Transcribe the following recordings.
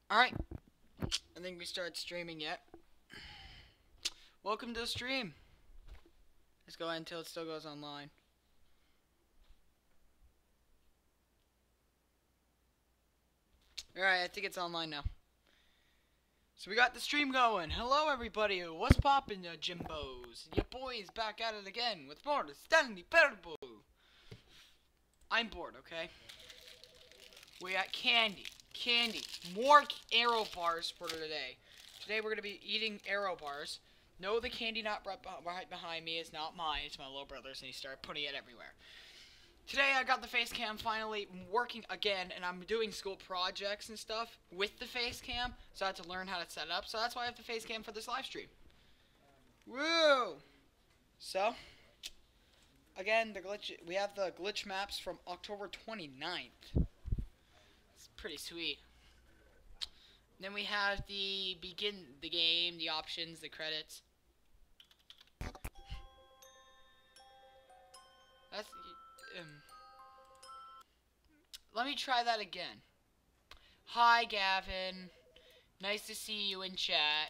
Alright, I think we started streaming yet. Welcome to the stream. Let's go ahead until it still goes online. Alright, I think it's online now. So we got the stream going. Hello everybody, what's poppin', Jimbos? Your boy is back at it again with more to Stanley Parable. I'm bored, okay? We got candy, more arrow bars for today. Today we're gonna be eating arrow bars. No, the candy not right behind me is not mine. It's my little brother's, and he started putting it everywhere. Today I got the face cam finally working again, and I'm doing school projects and stuff with the face cam, so I had to learn how to set up. So that's why I have the face cam for this live stream. Woo! So, again, we have the glitch maps from October 29th. It's pretty sweet. Then we have the begin the game, the options, the credits. That's let me try that again. Hi, Gavin. Nice to see you in chat.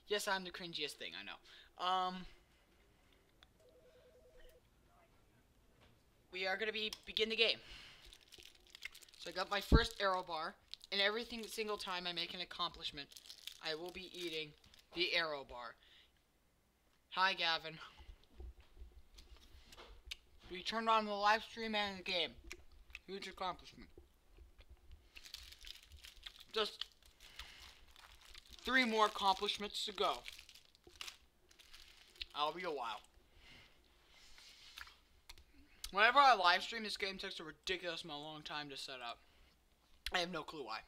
Yes, I'm the cringiest thing, I know. We are gonna begin the game. So I got my first arrow bar, and every single time I make an accomplishment, I will be eating the arrow bar. Hi, Gavin. We turned on the live stream and the game. Huge accomplishment. Just 3 more accomplishments to go. I'll be a while. Whenever I live stream, this game takes a ridiculous amount long time to set up. I have no clue why.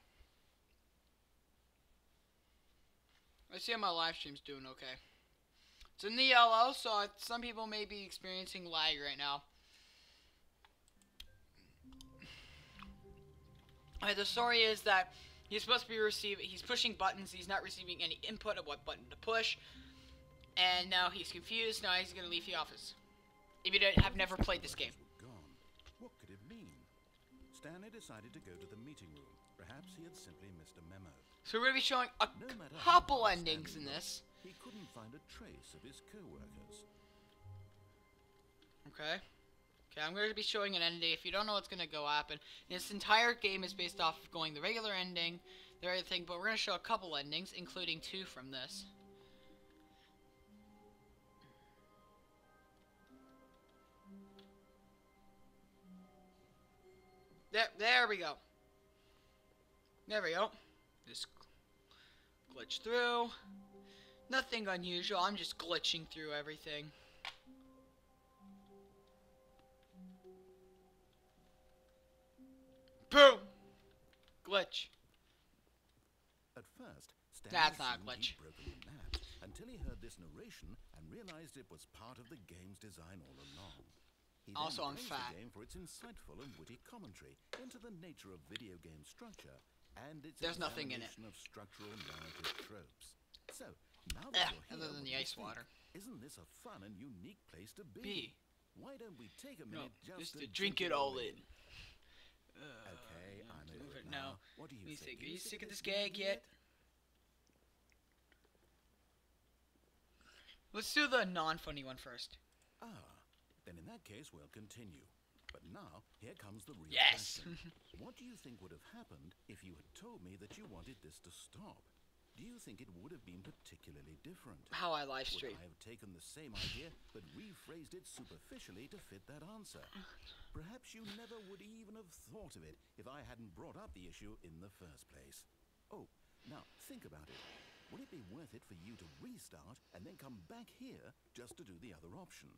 I see how my live stream's doing okay. It's in the yellow, so some people may be experiencing lag right now. The story is that he's supposed to be he's pushing buttons, he's not receiving any input of what button to push. And now he's confused, now he's gonna leave the office. If you have never played this game. Gone. What could it mean? Stanley decided to go to the meeting room. Perhaps he had simply missed a memo. So we're gonna be showing a couple endings in this. He couldn't find a trace of his co-workers. Okay. Okay, I'm going to be showing an ending. If you don't know what's going to go happen, this entire game is based off of going the regular ending, the other thing, but we're going to show a couple endings, including 2 from this. There we go. There we go. Just glitch through. Nothing unusual. I'm just glitching through everything. Boom! Glitch. At first, That's not a glitch. he'd broken the map until he heard this narration and realized it was part of the game's design all along. He Also, I'm praised fat. the game for its insightful and witty commentary into the nature of video game structure and its There's nothing in it. examination of structural narrative tropes. So, now that you're here, Other than what the do you ice think? water. Isn't this a fun and unique place to be? Why don't we take a minute Just to drink it all in. Okay, I'm do over it it now. now. What do you think? Are you sick of this gag yet? Let's do the non-funny one first. Ah, then in that case we'll continue. But now, here comes the real Yes! question. What do you think would have happened if you had told me that you wanted this to stop? Do you think it would have been particularly different? How I live Would stream. I have taken the same idea but rephrased it superficially to fit that answer? Perhaps you never would even have thought of it if I hadn't brought up the issue in the first place. Oh, now think about it. Would it be worth it for you to restart and then come back here just to do the other option?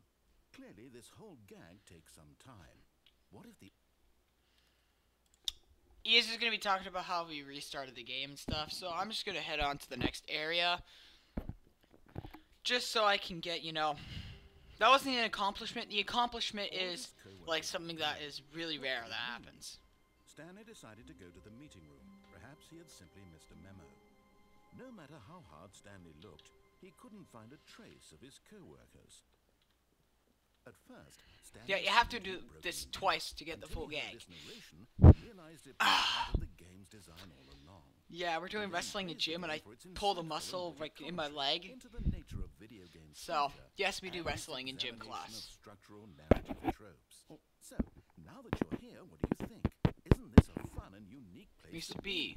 Clearly, this whole gag takes some time. What if the... He is just going to be talking about how we restarted the game and stuff, so I'm just going to head on to the next area. Just so I can get, you know... That wasn't an accomplishment. The accomplishment is, like, something that is really rare that happens. Stanley decided to go to the meeting room. Perhaps he had simply missed a memo. No matter how hard Stanley looked, he couldn't find a trace of his co-workers. At first, Stanley Yeah, you have to do broke this in twice to get the until full he heard gag. this narration, he realized it was part of the game's design all along. Yeah, we're doing wrestling in gym, and I pulled a muscle right in my leg. Into the nature of video game So, structure yes, we do and wrestling its in gym examination class. of structural narrative tropes. So, now that you're here, what do you think? Isn't this a fun and unique place Used to be.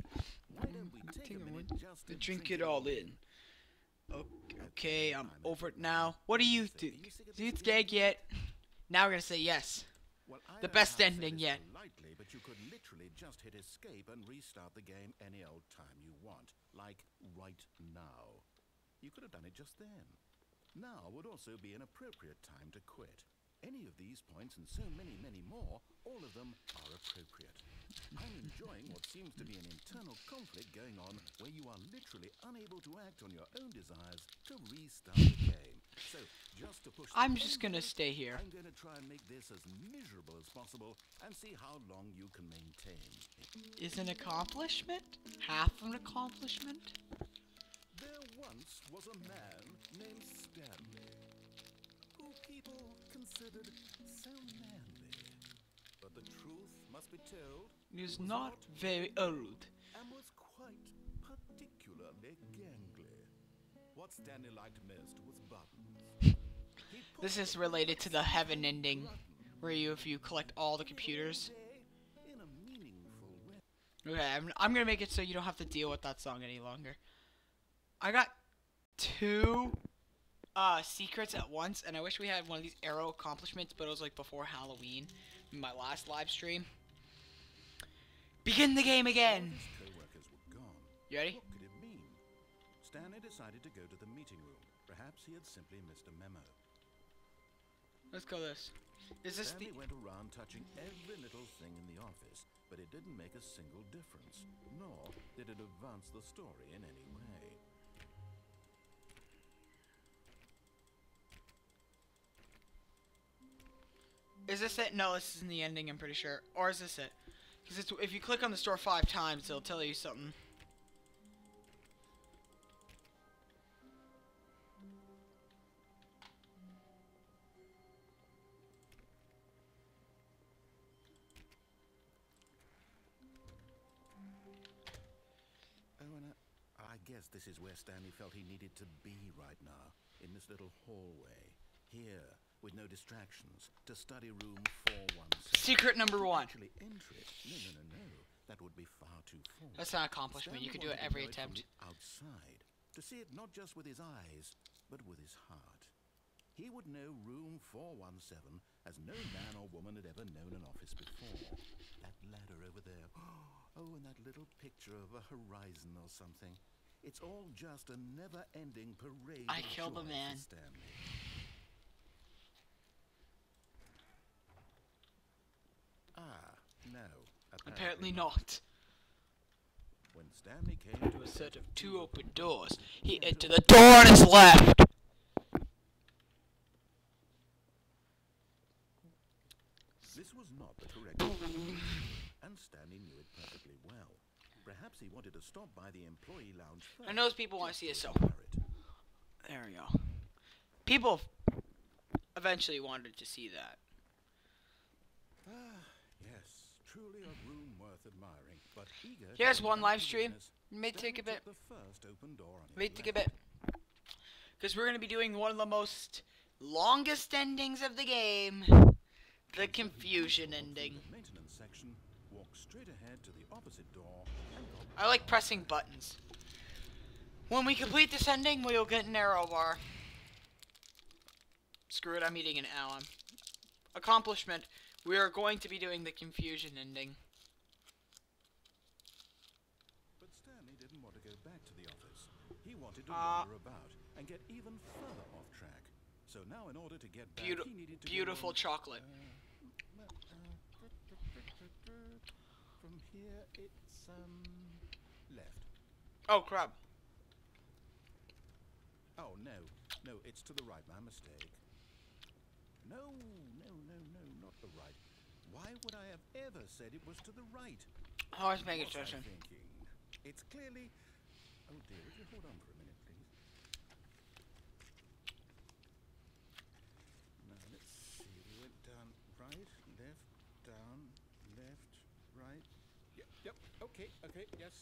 Why don't we take a minute just To drink it all in. Okay, I'm over it now. What do you think? Do you gag yet? Now we're gonna say yes. Well, I The don't know best how to say ending this yet. politely, but you could literally just hit escape and restart the game any old time you want, like right now. You could have done it just then. Now would also be an appropriate time to quit. Any of these points and so many, many more, all of them are appropriate. I'm enjoying what seems to be an internal conflict going on where you are literally unable to act on your own desires to restart the game. So, just to push the I'm just gonna envelope, stay here. I'm going to try and make this as miserable as possible and see how long you can maintain. Is an accomplishment? Half an accomplishment? There once was a man named Stanley, who people considered so manly. But the truth must be told, He's not very old. and was quite particularly gangly. What Stanley liked most was buttons. He put This is them related to the heaven ending, button where if you collect all the computers. in a meaningful way. Okay, I'm gonna make it so you don't have to deal with that song any longer. I got 2 secrets at once, and I wish we had one of these arrow accomplishments, but it was like before Halloween in my last live stream. Begin the game again! His co-workers were gone. You ready? What could it mean? Stanley decided to go to the meeting room. Perhaps he had simply missed a memo. Let's go this. Is this Stanley the... went around touching every little thing in the office, but it didn't make a single difference, nor did it advance the story in any way. Is this it? No, this isn't the ending, I'm pretty sure. Or is this it? Because if you click on the store 5 times, it'll tell you something. Oh, and I guess this is where Stanley felt he needed to be right now, in this little hallway. Here, with no distractions, to study room 417. Secret number 1. Actually enter it. No. That would be far too formal. That's not an accomplishment. You Stanley can do it wanted to every know from attempt. the outside, to see it not just with his eyes, but with his heart. He would know room 417 as no man or woman had ever known an office before. That ladder over there. Oh, and that little picture of a horizon or something. It's all just a never-ending parade I of killed a joy for man. Stanley. No. Apparently not. When Stanley came to To a set of 2 open doors, he entered the door on his left. This was not the correct decision, and Stanley knew it perfectly well. Perhaps he wanted to stop by the employee lounge first. I know people want to see this, so admire it. there we go. People eventually wanted to see that. Yes, truly a room worth admiring. But eager to Here's get one back live to stream. business, May take a Stanley bit. took the first open door on his Wait to get left. bit. Because we're going to be doing one of the most longest endings of the game. The confusion ending. The maintenance section, walk straight ahead to the opposite door, and go I like pressing buttons. When we complete this ending, we'll get an arrow bar. Screw it, I'm eating an Allen. Accomplishment. We are going to be doing the confusion ending. But Stanley didn't want to go back to the office. He wanted to wander about and get even further off track. So now, in order to get back, he needed to Beautiful go chocolate. from here, it's left. Oh, crap. Oh no, it's to the right. My mistake. No, not the right. Why would I have ever said it was to the right? I was paying What was I attention. thinking? It's clearly. Oh dear, would you hold on for a minute, please? Yep. Okay. Okay. Yes.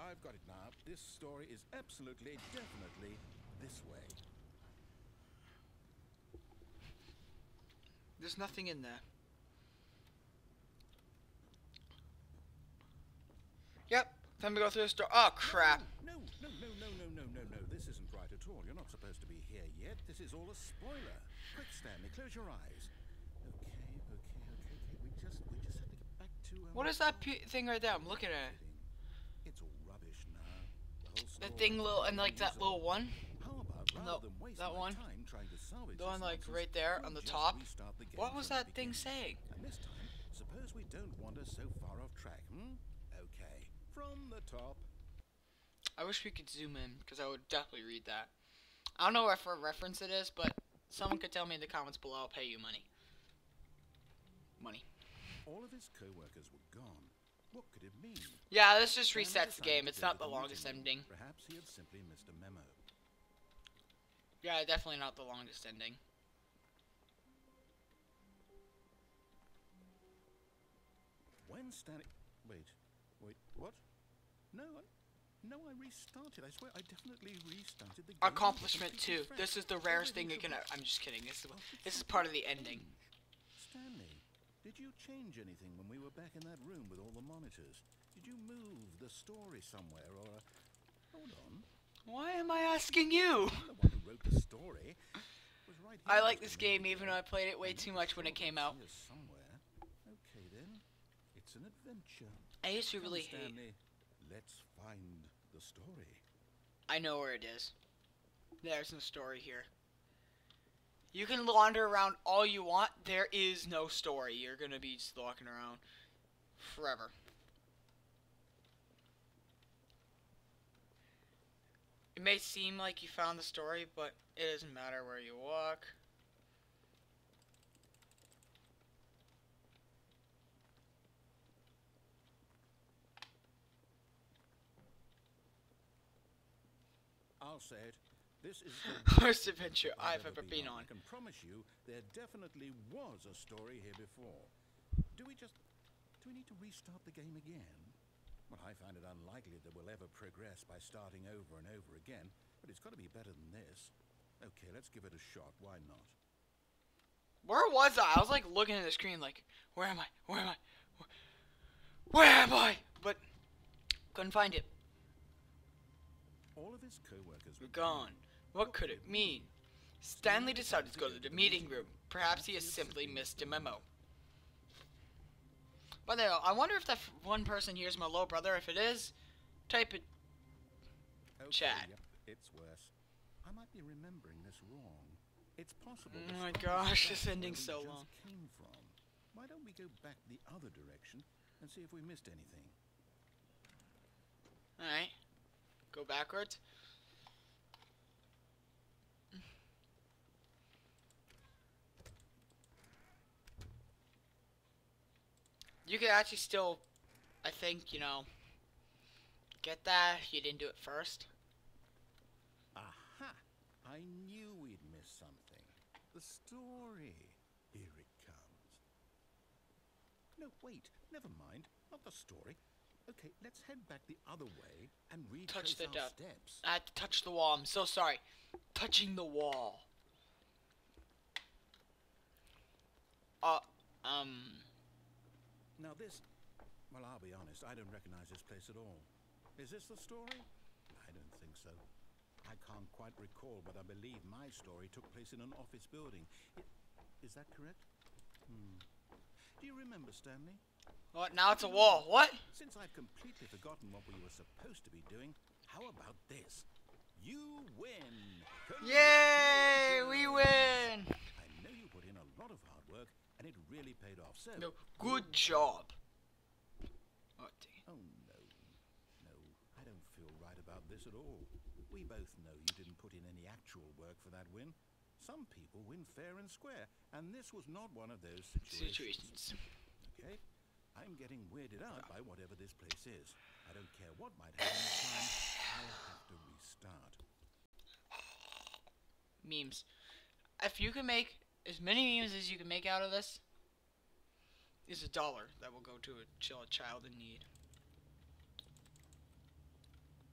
I've got it now. This story is absolutely, definitely this way. There's nothing in there. Yep. Time to go through the store. Oh, crap. No. This isn't right at all. You're not supposed to be here yet. This is all a spoiler. Quick, Stanley, close your eyes. Okay. We just have to get back to. What is that thing right there? I'm looking at it. It's all rubbish now. The whole That story thing little, and like that little one. How about rather than waste that my one. time trying to salvage The one this like nonsense, right there on we'll the just top. restart the game What was from the that thing beginning. saying? And this time, suppose we don't wander so far off track, Okay, from the top. I wish we could zoom in, because I would definitely read that. I don't know what for reference it is, but someone could tell me in the comments below. I'll pay you money. All of his co-workers were gone. What could it mean? Yeah, this just Stanley resets the game. decided It's to go not to the longest meeting ending. room. Perhaps he had simply missed a memo. Yeah, definitely not the longest ending. When Stanley... Wait, what? No, I restarted. I swear, I definitely restarted the game. Accomplishment completely 2. fresh. This is the rarest thing you Everything's can... about- I'm just kidding. This Well, is part of the ending. Stanley, did you change anything when we were back in that room with all the monitors? Did you move the story somewhere or... Hold on. Why am I asking you? I'm the one who wrote the story. It was right here I like just this a minute game, even ago. though I played it way And too I'm much when it sure came it's out. here somewhere. Okay then, it's an adventure. I used to Come, really hate... Stanley, let's find the story. I know where it is. There's no story here. You can wander around all you want. There is no story. You're gonna be just walking around forever. It may seem like you found the story, but it doesn't matter where you walk. I'll say it. This is the Worst adventure I've ever been on. I can promise you there definitely was a story here before. Do we need to restart the game again? Well, I find it unlikely that we'll ever progress by starting over and over again, but it's got to be better than this. Okay, let's give it a shot. Why not? Where was I? I was like looking at the screen like, where am I? Where am I? Where am I? But couldn't find it. All of his co-workers We're gone. What could it mean? Stanley decided to go to the meeting room. Perhaps he has simply missed a memo. By the way, I wonder if that one person here is my little brother. If it is, type it. Okay, Chat. Yep, it's worse. I might be remembering this wrong. It's possible. Oh this my story gosh, is this back ending's where so we long. just came from. Why don't we go back the other direction and see if we missed anything? Alright. Go backwards. You could actually still, I think, you know, get that if you didn't do it first. Aha! I knew we'd miss something. The story. Here it comes. No, wait. Never mind. Not the story. Okay, let's head back the other way and retrace Touch the our depth. steps. I had to touch the wall. I'm so sorry. Touching the wall. Now this... Well, I'll be honest. I don't recognize this place at all. Is this the story? I don't think so. I can't quite recall, but I believe my story took place in an office building. Is that correct? Do you remember, Stanley? What? Now it's a wall. What? Since I've completely forgotten what we were supposed to be doing, how about this? You win! Yay! We Congratulations! win! I know you put in a lot of hard work, and it really paid off. So, No, good job. Oh, dang it. Oh no, I don't feel right about this at all. We both know you didn't put in any actual work for that win. Some people win fair and square, and this was not one of those situations. Okay? I'm getting weirded out by whatever this place is. I don't care what might happen this time. I'll have to restart. Memes. If you can make as many memes as you can make out of this, is $1 that will go to a child in need.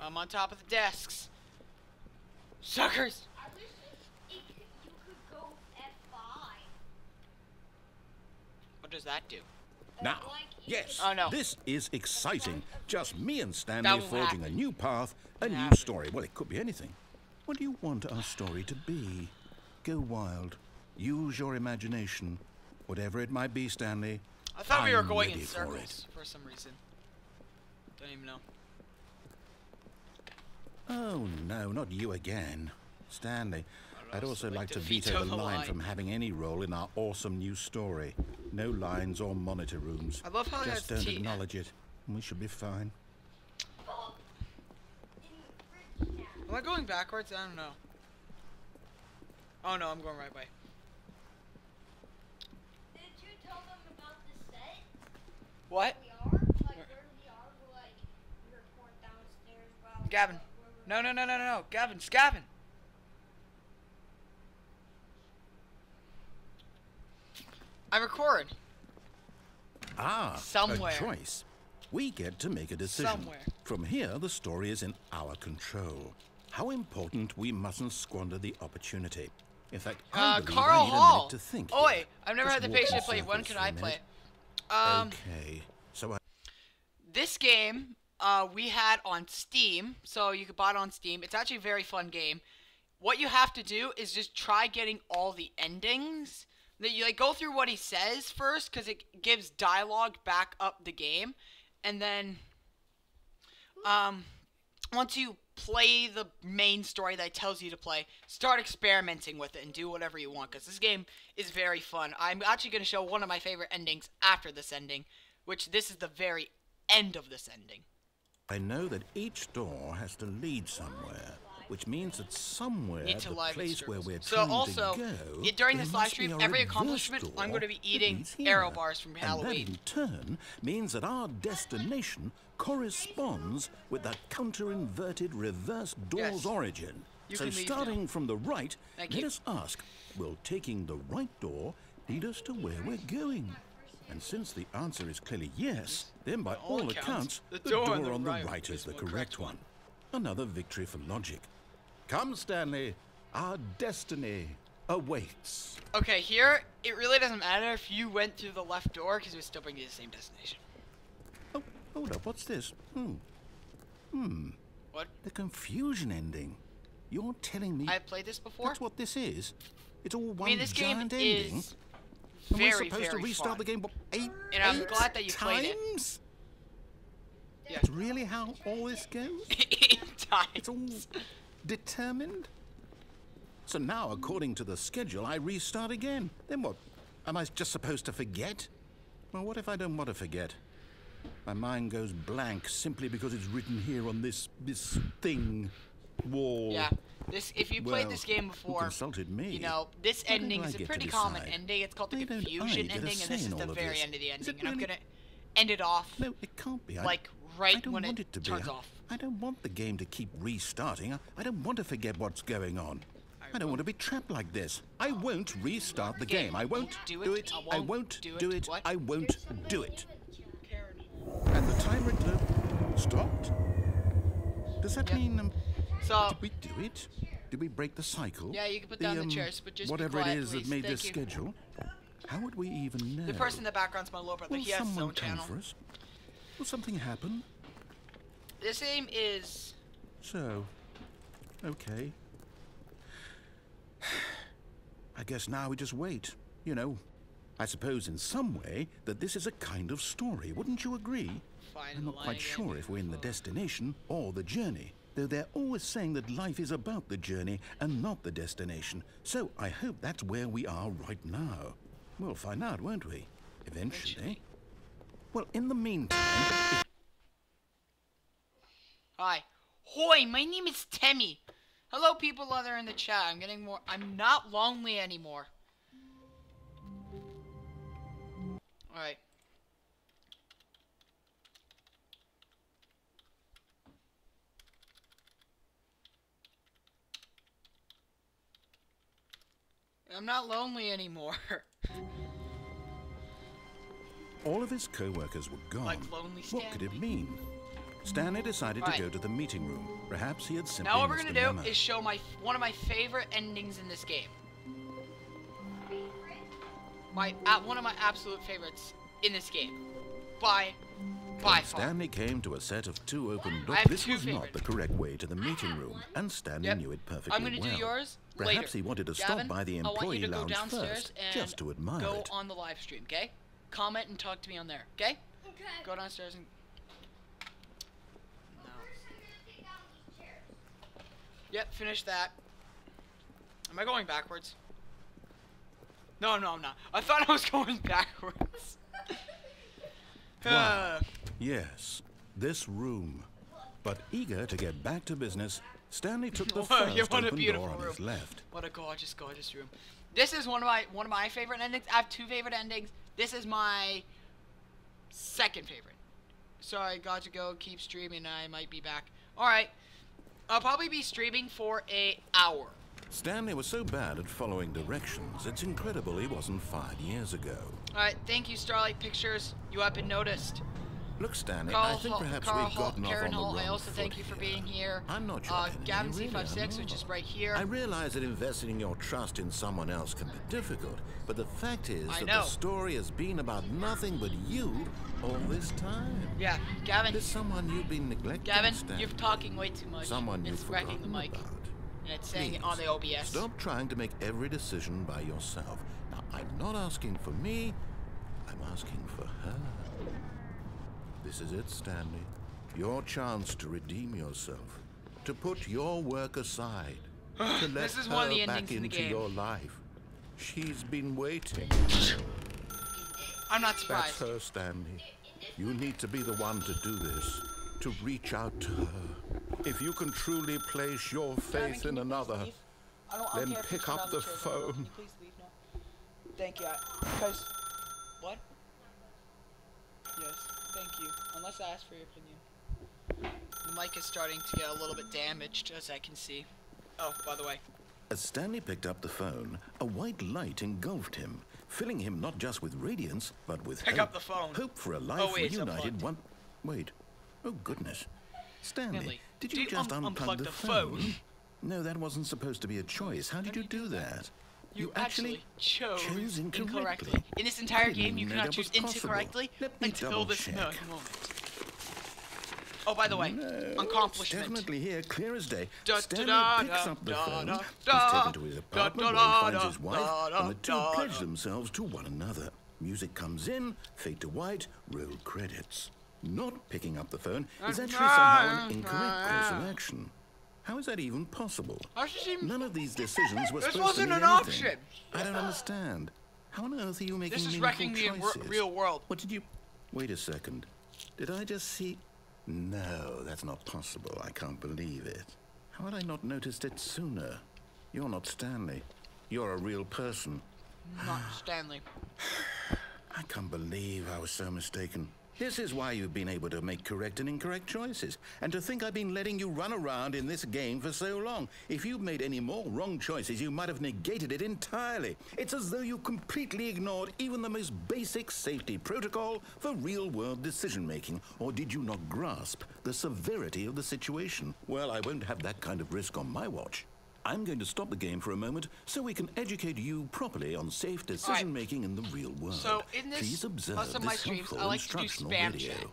I'm on top of the desks. Suckers! I wish you could go F5. What does that do? Now, yes, Oh, no. this is exciting. Just me and That Stanley won't forging a happen. new path, a Won't new happen. story. Well, it could be anything. What do you want our story to be? Go wild. Use your imagination. Whatever it might be, Stanley. I thought we were I'm going in ready for circles for some reason. Don't even know. Oh, no, not you again. Stanley, I'd also like like to to veto veto the the line line. from having any role in our awesome new story. No lines or monitor rooms. I love how it Just has don't T. acknowledge it, and we should be fine. Am I going backwards? I don't know. Oh no, I'm going right way. Did you tell them about the set? What? We are? Like, where we are? We're like, we record downstairs while... Gavin. No, no, no, no, no, no. Gavin, Gavin. I record. Ah, Somewhere. a choice. We get to make a decision. Somewhere. From here, the story is in our control. How important we mustn't squander the opportunity. In fact, I believe Carl I need a Hall. minute to think. Oh here. wait, I've never Just had the walk in patience to play. When circles can for a I play? minute. Okay, so This game, we had on Steam, so you could buy it on Steam. It's actually a very fun game. What you have to do is just try getting all the endings. That you like go through what he says first, because it gives dialogue back up the game, and then, once you play the main story that it tells you to play, start experimenting with it and do whatever you want, because this game is very fun. I'm actually going to show one of my favorite endings after this ending, which this is the very end of this ending. I know that each door has to lead somewhere, which means that somewhere Need at to the live place stream. where we're So trying also, to go, during there this live must be stream, a every reverse accomplishment, door I'm going to be that eating leads here. arrow bars from And that Halloween. in turn means that our destination corresponds with the counter-inverted reverse door's Yes. origin. You So can leave starting from the right, Thank let you. us ask, will taking the right door lead us to where we're going? And since the answer is clearly yes, then by all accounts, the door on the right is the correct one. Another victory for logic. Come, Stanley. Our destiny awaits. Okay, here, it really doesn't matter if you went through the left door, because it would still bring you to the same destination. Oh, hold up. What's this? What? The confusion ending. You're telling me I've played this before? that's what this is? It's all one I mean, this game giant ending? is And we're very, supposed very to restart fun. the game what, eight And I'm glad that you times? played it. Yeah. That's really how all this goes? 8 times. It's all determined? So now, according to the schedule, I restart again. Then what? Am I just supposed to forget? Well, what if I don't want to forget? My mind goes blank simply because it's written here on this thing, wall. Yeah, this if you played this game Who before, consulted me? you know, this Why don't ending I is a get to pretty common decide? ending. It's called the Why don't I confusion get a ending, say and this is in the all of very this? end of the Is ending. it And I'm really? gonna end it off No, it can't be. like I right don't when want it it to be. turns off. I don't want the game to keep restarting. I don't want to forget what's going on. I don't want to be trapped like this. I won't restart the game. I won't do it. I won't do it. What? I won't do it. Karen. And the timer stopped. Does that Yep. mean So did we do it? Did we break the cycle? Yeah, you can put down the chairs, but just be whatever quiet, it is please. that made Thank this you. schedule. How would we even know? the person in the background's my little brother. Will He has his someone own come channel. for us? Will something happen? This game is So, okay. I guess now we just wait. You know, I suppose in some way that this is a kind of story. Wouldn't you agree? fine. I'm not quite sure if we're in the destination or the journey, though they're always saying that life is about the journey and not the destination. So I hope that's where we are right now. We'll find out, won't we? Eventually. Well, in the meantime... Hi. Hoi, my name is Temmie. Hello, people other in the chat. I'm not lonely anymore. Alright. I'm not lonely anymore. All of his co-workers were gone. Like Lonely What could it Stanley. mean? Stanley decided Alright. to go to the meeting room. Perhaps he had simply Now what we're missed gonna a do memo. is show one of my favorite endings in this game. One of my absolute favorites in this game. By far. Stanley came to a set of two open I doors. have This two was not favorites. the correct way to the meeting room, and Stanley Yep. knew it perfectly I'm gonna well. do yours Perhaps later. he wanted to Gavin, stop by the I want employee you to go lounge downstairs first, and just to admire go it. on the live stream, okay? Comment and talk to me on there, okay? Okay. Go downstairs and... No. Yep, finish that. Am I going backwards? No, I'm not. I thought I was going backwards. Wow. Yes, this room. But eager to get back to business, Stanley took the What first a open beautiful door on his room. left. What a gorgeous, gorgeous room. This is one of my favorite endings. I have two favorite endings. This is my second favorite. So I got to go keep streaming. I might be back. Alright. I'll probably be streaming for an hour. Stanley was so bad at following directions, it's incredible he wasn't 5 years ago. Alright, thank you, Starlight Pictures. You have been noticed. Look, Stanley, Carl I think perhaps Carl we've gotten off Karen on the Hall, wrong I also thank foot you for here. being here. I'm not your enemy, Gavin really, C56, I'm which is not. right here. I realize that investing your trust in someone else can be difficult, but the fact is I that know. the story has been about nothing but you all this time. Yeah, Gavin. There's someone you've been neglecting, Gavin, Stanley. you're talking way too much. Someone you've It's wrecking forgotten the mic. about. And it's saying it Please, on the OBS. Stop trying to make every decision by yourself. Now, I'm not asking for me, I'm asking for her. This is it, Stanley. Your chance to redeem yourself. To put your work aside. To let This is her one of the back endings in the into game. your life. She's been waiting. I'm not That's surprised. her, Stanley. You need to be the one to do this. To reach out to her. If you can truly place your faith in another, then pick up the phone. Can you please leave now? Thank you. Because... What? Yes, thank you. Unless I ask for your opinion. The mic is starting to get a little bit damaged, as I can see. Oh, by the way. As Stanley picked up the phone, a white light engulfed him, filling him not just with radiance, but with Pick hope. up the phone. Hope for a life Oh, wait, it's reunited unplugged. one... Wait. Oh, goodness. Stanley, Stanley, did you just unplug the phone? No, that wasn't supposed to be a choice. How did you do that? You actually chose incorrectly. In this entire I didn't game, you know cannot that choose was possible. incorrectly Let me until this double-check. moment. Oh, by the way, No, accomplishment. It's definitely here, clear as day. Da, da, Stanley da, picks da, up the da, phone. da, He's da, taken to his da, apartment da, where he da, finds his wife, da, da, and the two da, pledge da. themselves to one another. Music comes in, fade to white, roll credits. Not picking up the phone is actually somehow an incorrect course of action. How is that even possible? How should she- None of these decisions were This supposed to wasn't mean an anything. option. I don't understand. How on earth are you making This is meaningful wrecking the choices? real world. What did you... Wait a second. Did I just see... No, that's not possible. I can't believe it. How had I not noticed it sooner? You're not Stanley. You're a real person. Not Stanley. I can't believe I was so mistaken. This is why you've been able to make correct and incorrect choices. And to think I've been letting you run around in this game for so long. If you'd made any more wrong choices, you might have negated it entirely. It's as though you completely ignored even the most basic safety protocol for real-world decision-making. Or did you not grasp the severity of the situation? Well, I won't have that kind of risk on my watch. I'm going to stop the game for a moment so we can educate you properly on safe decision-making in the real world. So in this, Please observe most of my this streams, helpful I like to do instructional spam video. chat.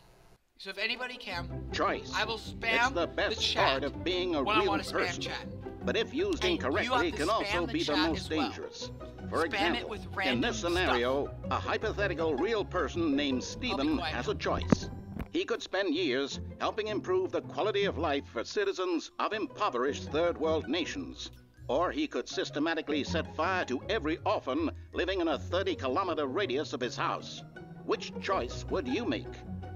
So if anybody can, Choice. I will spam It's the best chat part of being a when I real want to spam person. chat. But if used And you have incorrectly, to can spam also the be the chat most as well. dangerous. For Spam example, it with in random this scenario, a hypothetical real person named Stephen quiet has now. a choice. He could spend years helping improve the quality of life for citizens of impoverished third world nations. Or he could systematically set fire to every orphan living in a 30-kilometer radius of his house. Which choice would you make?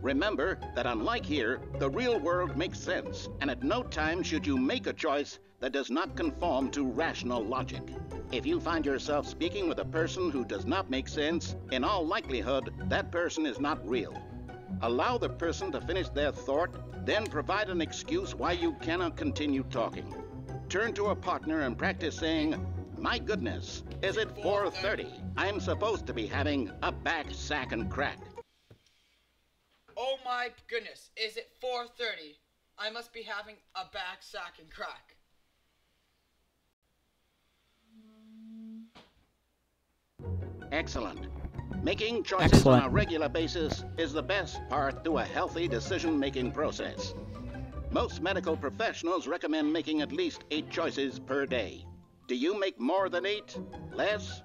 Remember that unlike here, the real world makes sense, and at no time should you make a choice that does not conform to rational logic. If you find yourself speaking with a person who does not make sense, in all likelihood, that person is not real. Allow the person to finish their thought, then provide an excuse why you cannot continue talking. Turn to a partner and practice saying, "My goodness, is it 4:30? I'm supposed to be having a back, sack, and crack." Oh my goodness, is it 4:30? I must be having a back sack and crack. Excellent. Making choices on a regular basis is the best part to a healthy decision-making process. Most medical professionals recommend making at least 8 choices per day. Do you make more than 8? Less?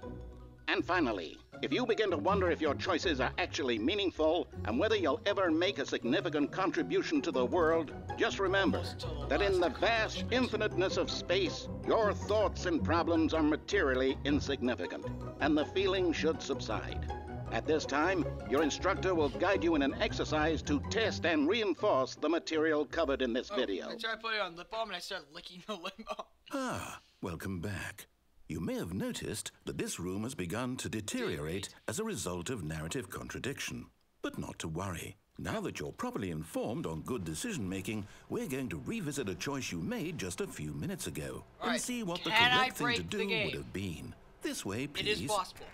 And finally, if you begin to wonder if your choices are actually meaningful and whether you'll ever make a significant contribution to the world, just remember that in the vast infiniteness of space, your thoughts and problems are materially insignificant, and the feeling should subside. At this time, your instructor will guide you in an exercise to test and reinforce the material covered in this video. I tried putting it on lip balm and I started licking the lip balm. Ah, welcome back. You may have noticed that this room has begun to deteriorate as a result of narrative contradiction. But not to worry. Now that you're properly informed on good decision-making, we're going to revisit a choice you made just a few minutes ago and see what the correct thing to do would have been. This way, please. It is possible.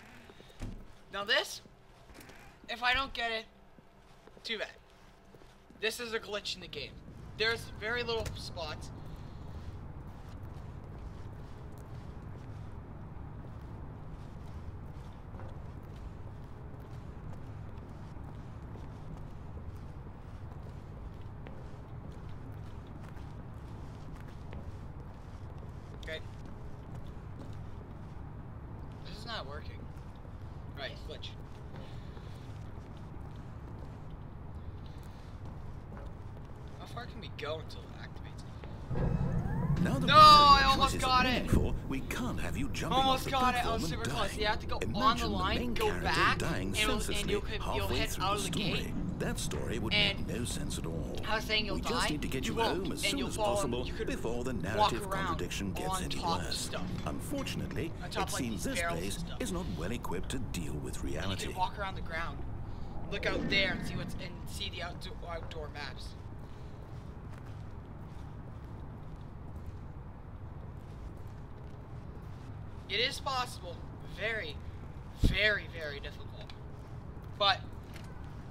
Now this, if I don't get it, too bad. This is a glitch in the game. There's very little spots. Okay. This is not working. Right, glitch. How far can we go until it activates? Now that No, I almost got it. We can't have you jumping Almost off the got it. I platform was super and close. dying. You have to go on the Imagine line, main go character back, dying and senselessly you'll halfway head through out the of the story. gate. That story would And make no sense at all. I was saying you'll we die. just need to get you home as soon as possible before the narrative contradiction gets any worse. Unfortunately, it seems this place is not well equipped to deal with You reality. can walk around the ground, look out there, and see what's and see the outdoor maps. It is possible. Very, very, very difficult. But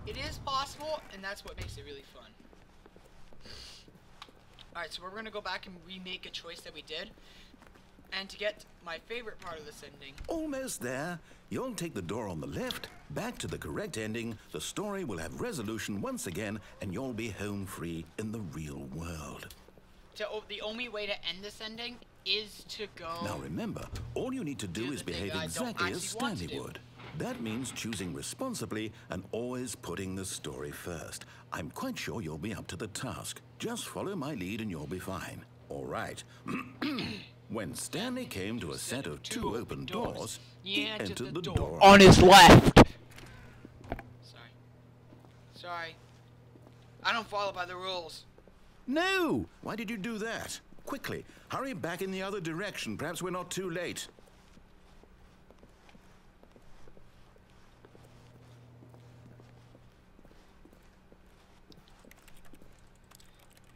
it is possible, and that's what makes it really fun. Alright, so we're going to go back and remake a choice that we did. And to get my favorite part of this ending. Almost there. You'll take the door on the left, back to the correct ending, the story will have resolution once again, and you'll be home free in the real world. The only way to end this ending is to go... Now remember, all you need to do is behave exactly as Stanley would. That means choosing responsibly and always putting the story first. I'm quite sure you'll be up to the task. Just follow my lead and you'll be fine. All right. When Stanley came to a set of 2 open doors, he entered the door on his left. Sorry. I don't follow by the rules. No! Why did you do that? Quickly, hurry back in the other direction. Perhaps we're not too late.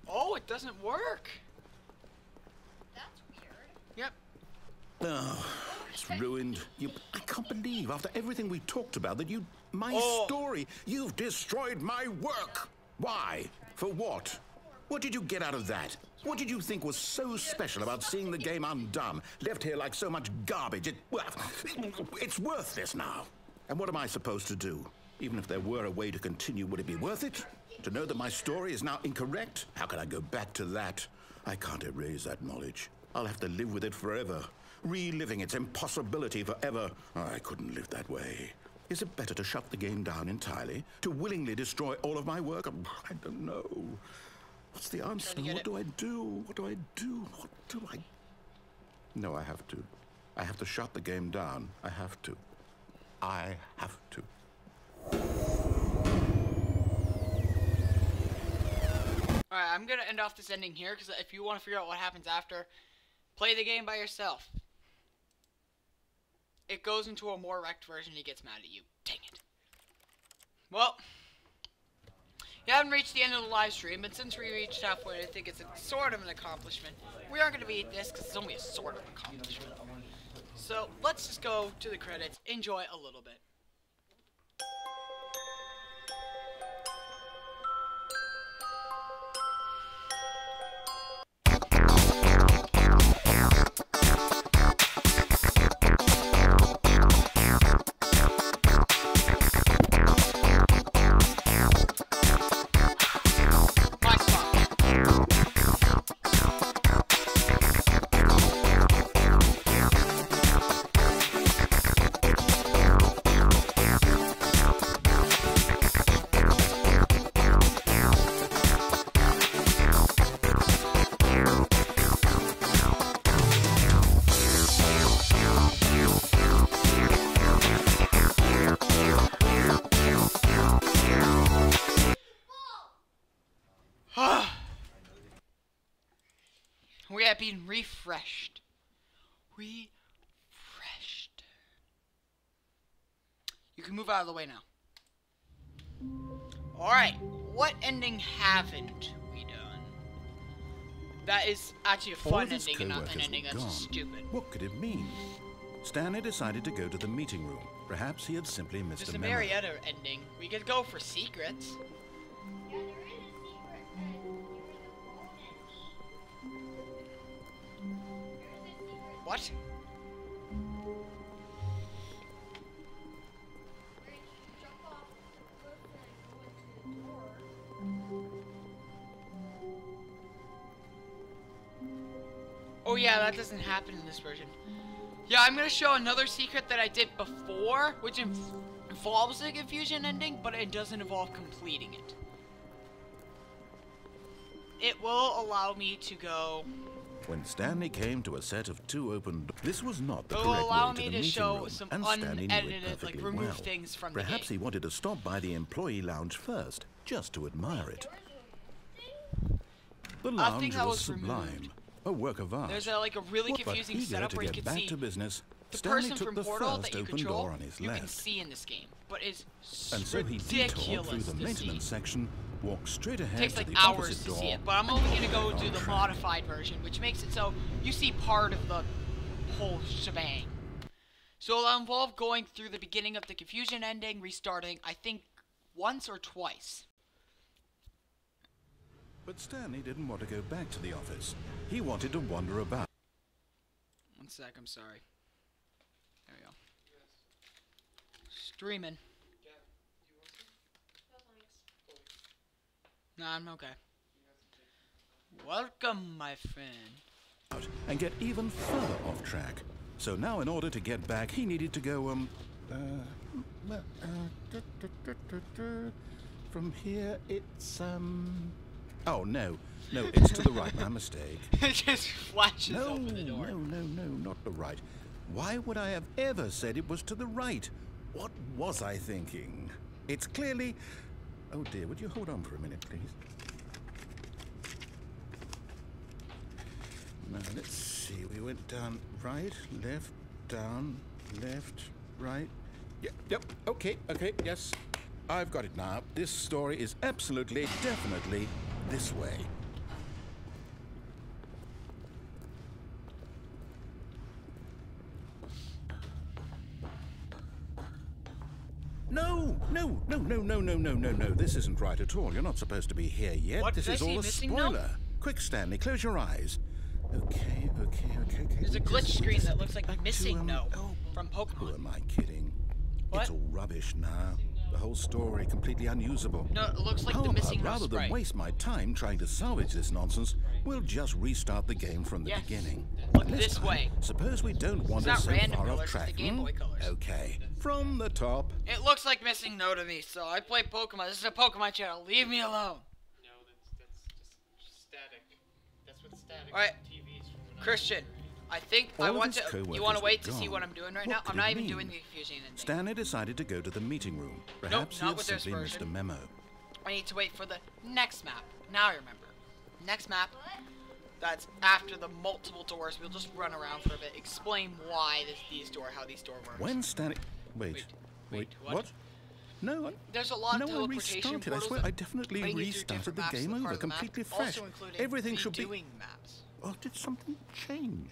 Oh, it doesn't work. That's weird. Yep. Oh, it's ruined. I can't believe, after everything we talked about, that my story, you've destroyed my work. Why? For what? What did you get out of that? What did you think was so special about seeing the game undone, left here like so much garbage? It's worthless now. And what am I supposed to do? Even if there were a way to continue, would it be worth it? To know that my story is now incorrect? How can I go back to that? I can't erase that knowledge. I'll have to live with it forever, reliving its impossibility forever. I couldn't live that way. Is it better to shut the game down entirely? To willingly destroy all of my work? I don't know. What's the answer? What do I do? What do I do? What do I... No, I have to. I have to shut the game down. I have to. I have to. Alright, I'm gonna end off this ending here, because if you want to figure out what happens after, play the game by yourself. It goes into a more wrecked version, he gets mad at you. Dang it. Well, you haven't reached the end of the live stream, but since we reached halfway, I think it's sort of an accomplishment. We aren't going to beat this, because it's only a sort of accomplishment. So, let's just go to the credits, enjoy a little bit. have been refreshed. Refreshed. You can move out of the way now. Alright, what ending haven't we done? That is actually a All fun of his ending and not an co-workers ending were that's gone. stupid. What could it mean? Stanley decided to go to the meeting room. Perhaps he had simply missed There's a a memo. Marietta ending. We could go for secrets. Yeah, there is a secret that you're the bonus. What? Where you jump off the roof and go into the door. Oh yeah, that doesn't happen in this version. Yeah, I'm gonna show another secret that I did before, which involves the confusion ending, but it doesn't involve completing it. It will allow me to go. When Stanley came to a set of 2 open doors, this was not the It will correct allow way to me the to meeting show room, some and Stanley knew it unedited, like perfectly remove well. things from Perhaps the he game. wanted to stop by the employee lounge first, just to admire it. The I think lounge that was was sublime, removed. a work of art. There's a really What, but confusing eager setup to where you get can back see to business, the Stanley person took from the Portal first that you open control. door on his You can left. see in this game, but it's And so he detoured ridiculous through the to maintenance see. section, walked straight It ahead takes to like the hours opposite to door. see it, but I'm only gonna go and do on the track. modified version, which makes it so you see part of the whole shebang. So it'll involve going through the beginning of the confusion ending, restarting, I think, once or twice. But Stanley didn't want to go back to the office. He wanted to wander about. One sec, I'm sorry. There we go. Streaming. No, I'm okay. Welcome, my friend. And get even further off track. So now in order to get back, he needed to go, from here it's, oh, no, it's to the right, my mistake. It just flashes No, open the door. no, not the right. Why would I have ever said it was to the right? What was I thinking? It's clearly... Oh dear, would you hold on for a minute, please? Now, let's see. We went down right, left, down, left, right. Yep, okay, yes. I've got it now. This story is absolutely, definitely this way. No. This isn't right at all. You're not supposed to be here yet. What? This Did I is see all a a missing spoiler. note? Quick, Stanley, close your eyes. Okay. There's a glitch screen that looks like back to, missing note oh, from who Pokemon. am I kidding? What? It's all rubbish now. The whole story completely unusable. No, it looks like How the missing about, note rather than sprite. waste my time trying to salvage this nonsense, we'll just restart the game from the Yes. beginning. Look And this time, way. Suppose we don't wander not so random far colors, off it's the track. Game Boy colors. Okay, from the top. It looks like missing note to me, so I play Pokemon. This is a Pokemon channel. Leave me alone. No, that's just static. That's what static Alright, TVs from when Christian, I think All I of want his to. co-workers You want to were wait to see gone. what I'm doing right What now? could I'm it not even mean? doing the confusion ending. Stanley decided to go to the meeting room. Perhaps not he with had this simply missed a version. memo. I need to wait for the next map. Now I remember. Next map. That's after the multiple doors. We'll just run around for a bit. Explain why how these door works. When Stanley... Wait, what? No, There's a lot of no, I teleportation restarted. I portals swear, that I definitely bring you through restarted different the maps game as a part over, of the map, completely fresh. also including Everything should be... redoing maps. Oh, did something change?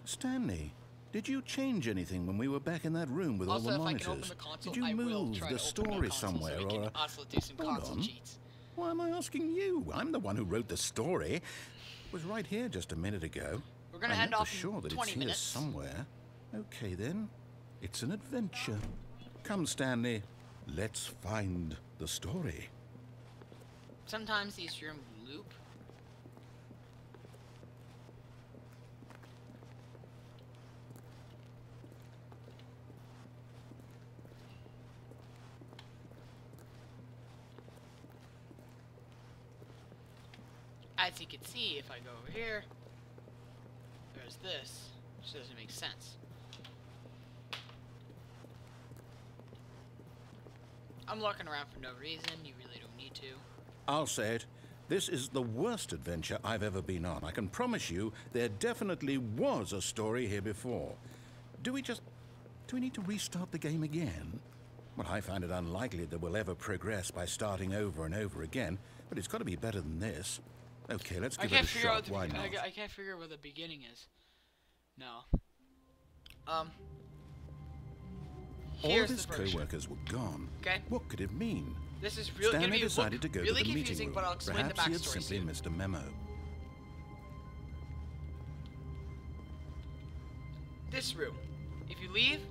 Stanley, did you change anything when we were back in that room with Also, all the if I monitors? can open the console, Did you I will move try the to open story my console somewhere, so we can or... also do some Hold console on. cheats. Why am I asking you? I'm the one who wrote the story. It was right here just a minute ago. We're gonna I end know off for in sure that 20 it's minutes. here somewhere. Okay then, it's an adventure. Come, Stanley, let's find the story. Sometimes these rooms loop. As you can see, if I go over here, there's this, which doesn't make sense. I'm looking around for no reason. You really don't need to. I'll say it. This is the worst adventure I've ever been on. I can promise you there definitely was a story here before. Do we need to restart the game again? Well, I find it unlikely that we'll ever progress by starting over and over again, but it's got to be better than this. Okay, let's give it a shot. Why not? I can't figure out where the beginning is. No. All of his co-workers were gone. Okay. What could it mean? This is really Stanley decided to go really to the confusing, meeting room. but I'll explain Perhaps the he had backstory simply soon. missed a memo. This room. If you leave,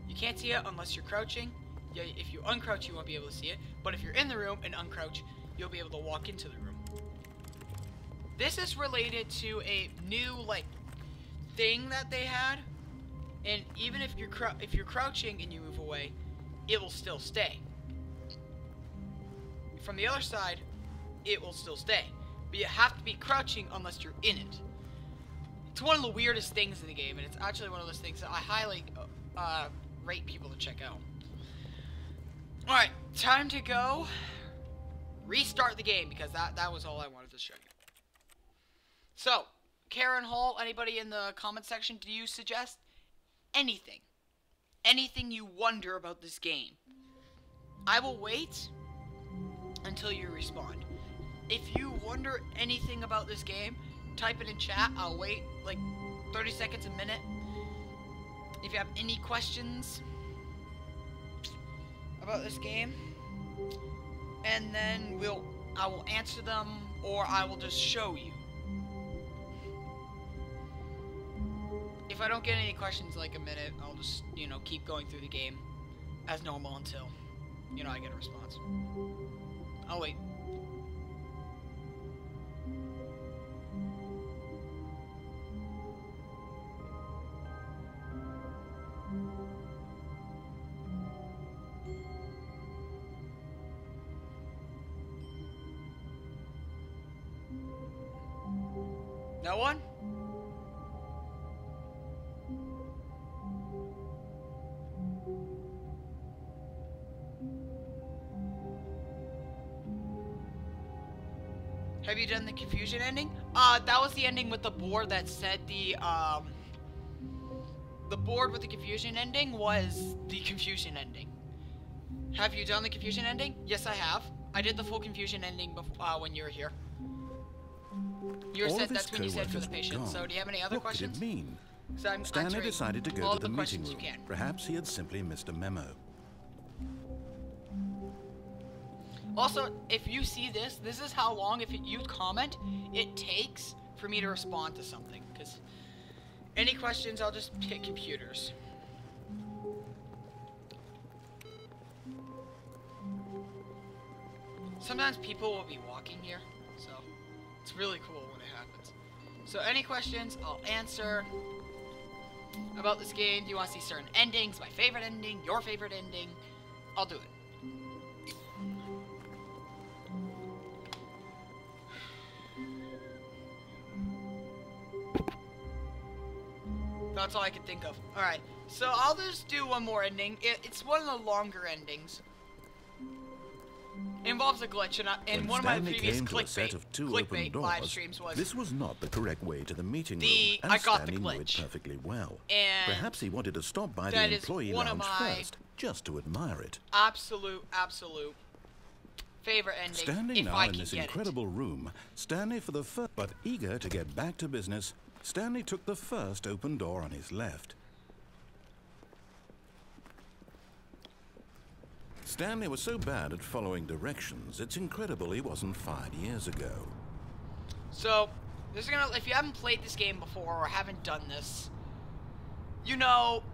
you can't see it unless you're crouching. Yeah, if you uncrouch, you won't be able to see it. But if you're in the room and uncrouch, you'll be able to walk into the room. This is related to a new thing that they had, and even if you're crouching and you move away, it will still stay. From the other side, it will still stay, but you have to be crouching unless you're in it. It's one of the weirdest things in the game, and it's actually one of those things that I highly rate people to check out. Alright, time to go restart the game, because that was all I wanted to show you. So, Karen Hall, anybody in the comment section, do you suggest anything? Anything you wonder about this game? I will wait until you respond. If you wonder anything about this game, type it in chat. I'll wait 30 seconds, a minute. If you have any questions about this game, and then I will answer them, or I will just show you. If I don't get any questions a minute, I'll just, keep going through the game as normal until, I get a response. I'll wait. No one? Have you done the confusion ending? That was the ending with the board that said the board with the confusion ending was the confusion ending. Have you done the confusion ending? Yes, I have. I did the full confusion ending before, when you were here. You said that's when you said for the patient. So, do you have any other questions? What could it mean? I'm Stanley decided to go to the meeting room. You can. Perhaps he had simply missed a memo. Also, if you see this is how long, if you comment, it takes for me to respond to something. Because any questions, I'll just hit computers. Sometimes people will be walking here, so it's really cool when it happens. So any questions, I'll answer about this game. Do you want to see certain endings? My favorite ending, your favorite ending? I'll do it. That's all I could think of. Alright, so I'll just do one more ending. It's one of the longer endings. It involves a glitch, and one of my previous clickbait live streams was... This was not the correct way to the meeting room, I got the Stanley knew it glitch. perfectly well. And perhaps he wanted to stop by the employee lounge first, just to admire it. Absolute favorite ending. Standing now in this incredible room, Stanley for the first... But eager to get back to business, Stanley took the first open door on his left. Stanley was so bad at following directions, it's incredible he wasn't fired years ago. So, if you haven't played this game before or haven't done this,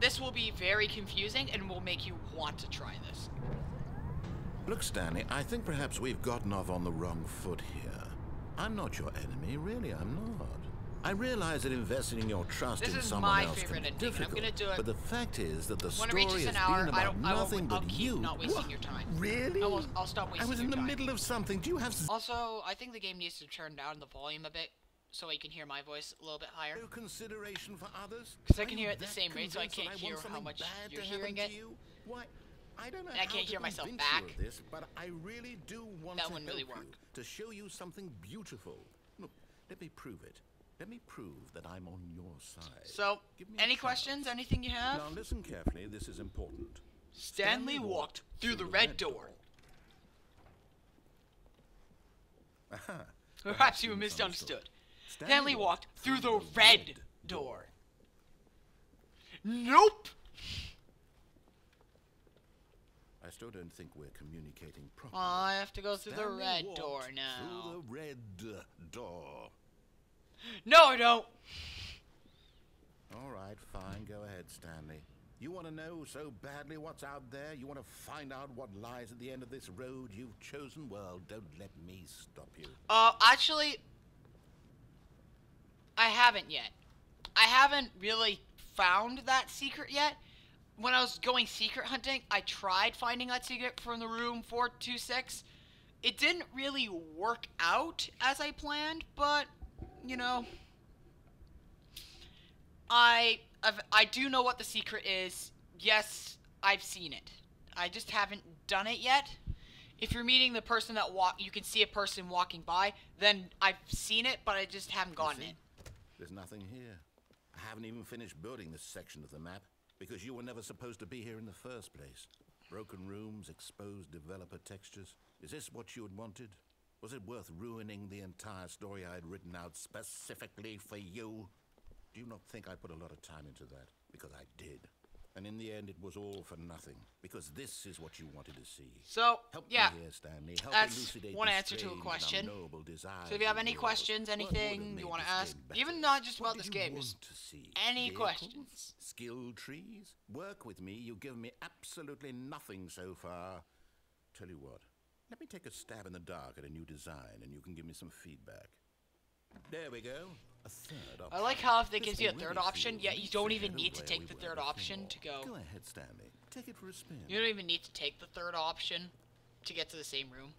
this will be very confusing and will make you want to try this. Look, Stanley, I think perhaps we've gotten off on the wrong foot here. I'm not your enemy, really, I'm not. I realize that investing your trust in someone else can be difficult, I'm gonna do it. But the fact is that the When story it reaches has an hour, been about nothing but you. Not wasting your time. Really? I'll stop wasting your time. I was in the middle of something. Do you have... Also, I think the game needs to turn down the volume a bit so you can hear my voice a little bit higher. No consideration for others? Because I can hear it at the same rate, so I can't hear how much you're hearing it. Why? I don't know I how can't to hear myself convince you back. of this, but I really do want That to wouldn't help really you, work. to show you something beautiful. Look, let me prove it. Let me prove that I'm on your side. So, Give me a any chance. questions? Anything you have? Now listen carefully, this is important. Stanley walked through the red door. Aha. Perhaps you misunderstood. Stanley walked through the red door. Nope! I still don't think we're communicating properly. I have to go through the Stanley red walked door now. Through the red door. No, I don't. All right, fine. Go ahead, Stanley. You want to know so badly what's out there? You want to find out what lies at the end of this road you've chosen? Well, don't let me stop you. Actually, I haven't yet. I haven't really found that secret yet. When I was going secret hunting, I tried finding that secret from the room 426. It didn't really work out as I planned, but, you know, I do know what the secret is. Yes, I've seen it. I just haven't done it yet. If you're meeting the person that you can see a person walking by, then I've seen it, but I just haven't gotten it. There's nothing here. I haven't even finished building this section of the map, because you were never supposed to be here in the first place. Broken rooms, exposed developer textures. Is this what you had wanted? Was it worth ruining the entire story I had written out specifically for you? Do you not think I put a lot of time into that? Because I did. And in the end, it was all for nothing. Because this is what you wanted to see. So, Help yeah, me here, Stanley. Help that's elucidate one the answer to a strange and question. unknowable desires So if you have of any yours. questions, What would have anything made you want to this ask, game better? even not just What about did this you game, want just to see? any Vehicles? questions. Skill trees? Work with me. You've given me absolutely nothing so far. Tell you what, let me take a stab in the dark at a new design, and you can give me some feedback. There we go. A third option. I like how if it This gives you a already third option, feels yet you don't leaps even ahead need of to where take we the were third option to before. go. Go ahead, Stanley. Take it for a spin. You don't even need to take the third option to get to the same room.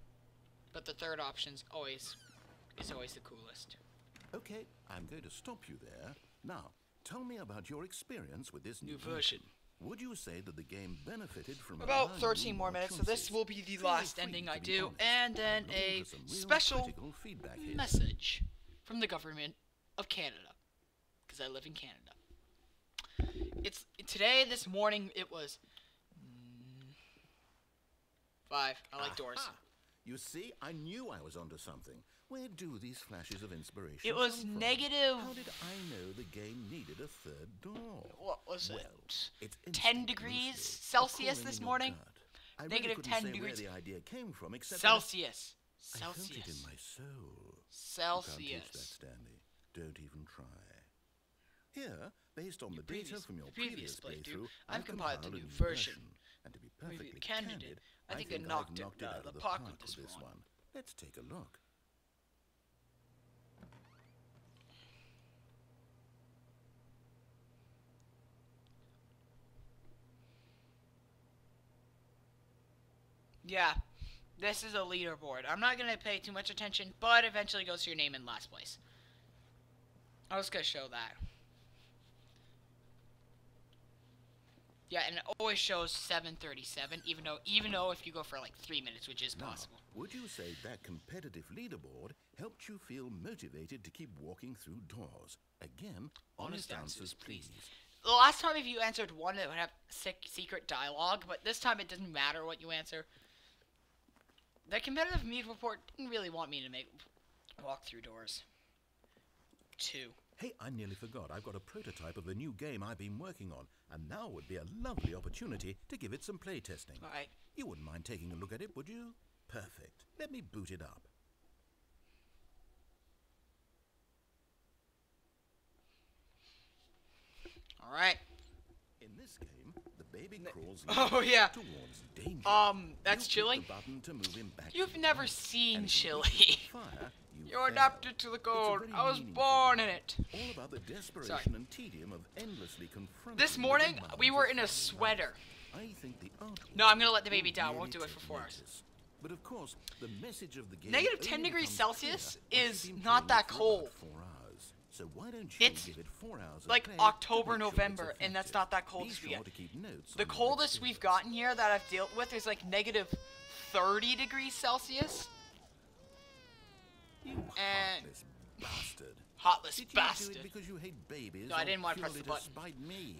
But the third option's always the coolest. Okay, I'm going to stop you there. Now, tell me about your experience with this New new version. Would you say that the game benefited from About allowing 13 you more minutes, so this choices? will be the Feel last free ending to I be do, honest. and then I'm looking a for some real special critical feedback here. message from the government of Canada, because I live in Canada. This morning it was 5. I like doors. Aha! You see, I knew I was onto something. Where do these flashes of inspiration It was come from? negative. How did I know the game needed a third door? What was Well, it? it's 10 instinct degrees mostly, a Celsius calling this in your morning. gut. I really Negative couldn't 10 say degrees. where the idea came from, except Celsius. I felt it in Celsius. my soul. You can't teach that, Celsius. Stanley. Don't even try. Here, based on the data previous- from your the previous previous playthrough, playthrough, I've compiled a a new version. And to be Review perfectly candid, candid, I think I I've knocked it knocked out out of the park with this one. Let's take a look. Yeah, this is a leaderboard. I'm not going to pay too much attention, but eventually goes to your name in last place. I was going to show that. Yeah, and it always shows 737, even though if you go for like 3 minutes, which is Now, possible. would you say that competitive leaderboard helped you feel motivated to keep walking through doors? Again, honest answers, please. The last time if you answered one, it would have secret dialogue, but this time it doesn't matter what you answer. The competitive meet report didn't really want me to walk through doors. 2. Hey, I nearly forgot. I've got a prototype of a new game I've been working on, and now would be a lovely opportunity to give it some playtesting. Alright. You wouldn't mind taking a look at it, would you? Perfect. Let me boot it up. Alright. In this game, the baby crawls Oh, yeah. towards danger. That's You Chili? click the button to move him back You've to the never right. seen And if you Chili. reach the fire, you You're fail. adapted to the It's a code. very I was meaningful born in game. it. All about the desperation Sorry. and tedium of endlessly confronting This the morning, demands we were of in a daily sweater. life. I think the art No, I'm gonna let the will baby down. really Won't do it take for 4 hours. notice. But of course, the message of the game Negative 10 only degrees becomes Celsius clear once is you've been not playing that it for cold. about 4 hours. So why don't you It's give it 4 hours of like play October, to make sure November, it's and that's effective? not that cold Be as we sure get. to keep notes The on your coldest we've experience. gotten here that I've dealt with is like negative 30 degrees Celsius. You And heartless bastard. Heartless Did you bastard. do it because you hate babies? No, I or didn't want to press purely the button. to spite me?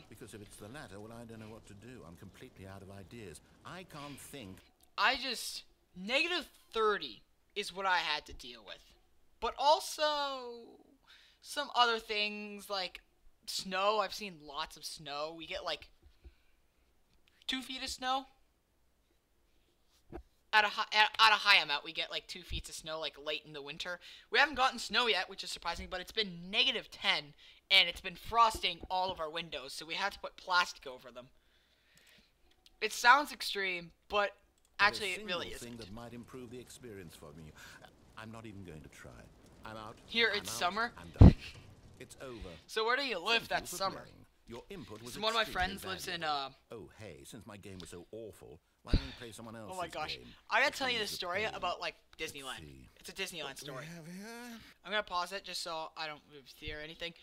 Because if it's the latter, well, I don't know what to do. I'm completely out of ideas. I can't think. Negative 30 is what I had to deal with. But also, some other things like snow. I've seen lots of snow. We get like 2 feet of snow. At a high amount, we get like 2 feet of snow like late in the winter. We haven't gotten snow yet, which is surprising, but it's been negative 10, and it's been frosting all of our windows, so we had to put plastic over them. It sounds extreme, but actually it really isn't. Thing that might improve the experience for me. I'm not even going to try. I'm out. Here it's summer. I'm done. It's over. So where do you live that for summer? playing. Your input was So one of my extremely friends lives in valuable. Oh, hey, since my game was so awful, why don't we play someone else's Oh my gosh. game? I gotta Which tell you one this is the story pain? about like Let's Disneyland. see. It's a Disneyland story. What do we have here? I'm gonna pause it just so I don't move here or anything.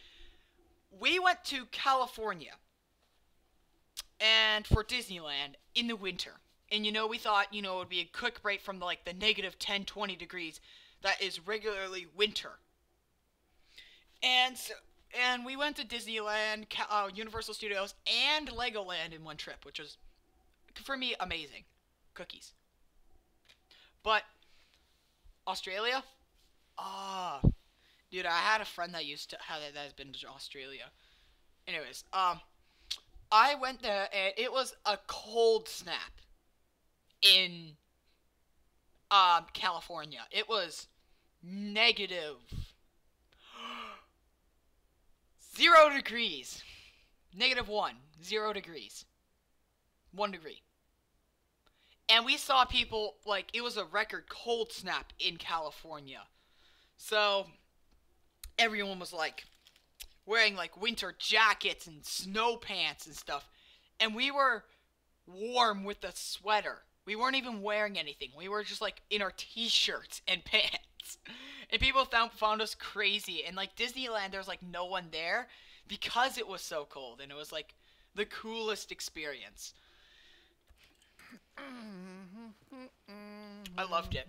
We went to California and for Disneyland in the winter. And we thought, it would be a quick break from the negative 10, 20 degrees that is regularly winter. And we went to Disneyland, Universal Studios, and Legoland in one trip, which was, for me, amazing. Cookies. But Australia? Dude, I had a friend that that has been to Australia. Anyways, I went there, and it was a cold snap in California. It was negative 0 degrees. -1, 0 degrees. 1 degree. And we saw people, it was a record cold snap in California. So, everyone was, wearing, winter jackets and snow pants and stuff. And we were warm with a sweater. We weren't even wearing anything. We were just, in our t-shirts and pants. And people found us crazy. And, Disneyland, there was, no one there because it was so cold. And it was, the coolest experience. I loved it.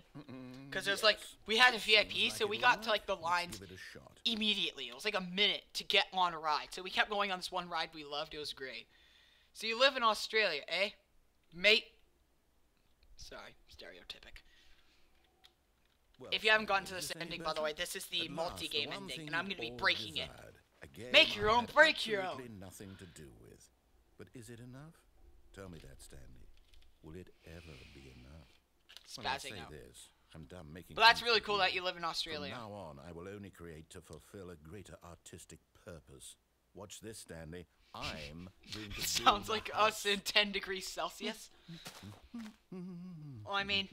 Because it was, we had a VIP, so we got to, the lines Give it a shot. immediately. It was, a minute to get on a ride. So we kept going on this one ride we loved. It was great. So you live in Australia, eh? Mate. Sorry, stereotypic. Well, If you haven't gotten to Stanley, this is this any ending, by the better? way, this is the At last, multi-game one ending, thing and I'm you going to be all breaking it. desired. A game Make your I own, had break your own. absolutely nothing to do with. But is it enough? Tell me that, Stanley. Will it ever be enough? When I say Spazzing out. this, I'm done making. But that's things really for cool you. that you live in Australia. From now on, I will only create to fulfill a greater artistic purpose. Watch this, Stanley. I'm going to Sounds build a like house. us in 10 degrees Celsius. Well, I mean,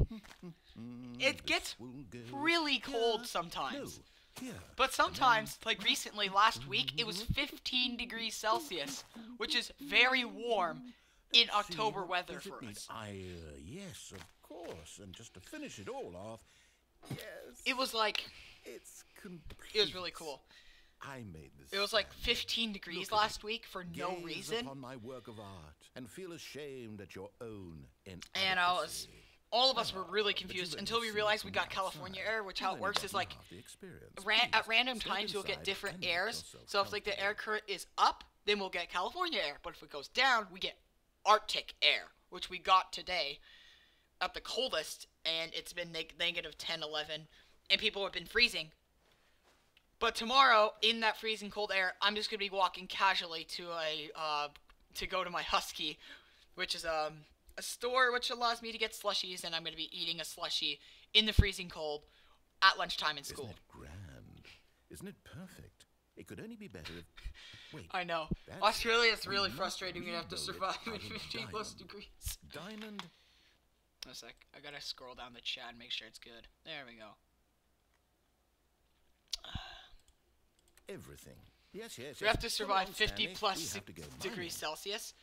it gets This will go really cold here. sometimes. No, here. But sometimes, recently, last week, it was 15 degrees Celsius, which is very warm in October See, weather does it for need- us. Yes, of course. And just to finish it all off, yes, It was it's complete. it was really cool. I made this. It was Stanley. 15 degrees Look at last it. week for no Gaze reason. upon my work of art and feel ashamed at your own inadequacy. And all of us were really But confused you've until only we seen realized it we from got California outside. air, which You've how it only works is gotten half the experience. at Please, random step times you'll get inside different and make airs. yourself So if the comfortable. air current is up, then we'll get California air. But if it goes down, we get Arctic air, which we got today at the coldest, and it's been negative 10, 11, and people have been freezing. But tomorrow, in that freezing cold air, I'm just gonna be walking casually to to go to my Husky, which is a store which allows me to get slushies, and I'm gonna be eating a slushie in the freezing cold at lunchtime in school. Isn't it grand? Isn't it perfect? It could only be better if... Wait, I know. That's- Australia is really we must frustrating. You have to rebuild it survive out in of 15 plus diamond. degrees. Diamond... A sec. I gotta scroll down the chat and make sure it's good. There we go. Everything. Yes, yes, We yes. have to survive Come on, 50 Stanley. plus We have to go degrees mining. Celsius.